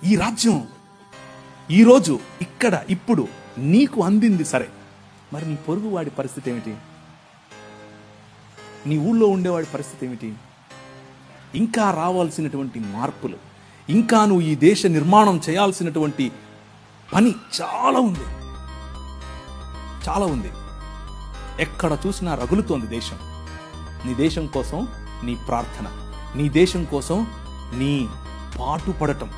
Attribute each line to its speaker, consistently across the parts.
Speaker 1: ఈ రాజ్యం ఈరోజు ఇక్కడ ఇప్పుడు నీకు అందింది సరే, మరి నీ పొరుగు వాడి పరిస్థితి ఏమిటి? నీ ఊళ్ళో ఉండేవాడి పరిస్థితి ఏమిటి? ఇంకా రావాల్సినటువంటి మార్పులు, ఇంకా నువ్వు ఈ దేశ నిర్మాణం చేయాల్సినటువంటి పని చాలా ఉంది, చాలా ఉంది. ఎక్కడ చూసినా రగులుతోంది దేశం. నీ దేశం కోసం నీ ప్రార్థన, నీ దేశం కోసం నీ పాటుపడటం.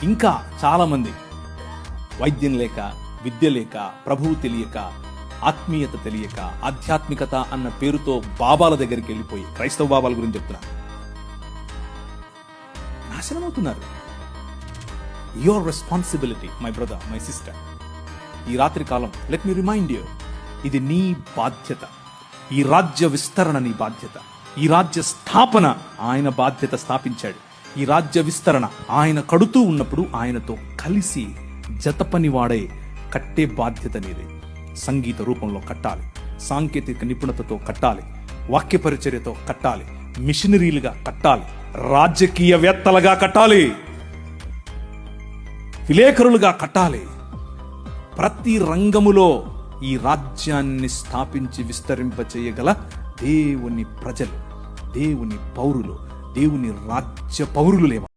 Speaker 1: ఇంకా చాలామంది వైద్యం లేక, విద్య లేక, ప్రభువు తెలియక, ఆత్మీయత తెలియక, ఆధ్యాత్మికత అన్న పేరుతో బాబాల దగ్గరికి వెళ్ళిపోయి, క్రైస్తవ బాబాల గురించి చెప్తున్నా, నాశనమవుతున్నారు. Your responsibility my brother, my sister. ఈ రాత్రి కాలం లెట్ మీ రిమైండ్ యూ, ఇది నీ బాధ్యత. ఈ రాజ్య విస్తరణ నీ బాధ్యత. ఈ రాజ్య స్థాపన ఆయన బాధ్యత, స్థాపించాడు. ఈ రాజ్య విస్తరణ ఆయన కడుతూ ఉన్నప్పుడు ఆయనతో కలిసి జతపని వాడే కట్టే బాధ్యత నీది. సంగీత రూపంలో కట్టాలి, సాంకేతిక నిపుణతతో కట్టాలి, వాక్య పరిచర్యతో కట్టాలి, మిషనరీలుగా కట్టాలి, రాజకీయవేత్తలుగా కట్టాలి, విలేకరులుగా కట్టాలి. ప్రతి రంగములో ఈ రాజ్యాన్ని స్థాపించి విస్తరింప చేయగల దేవుని ప్రజలు, దేవుని పౌరులు, దేవుని రాజ్య పౌరులు లేవా?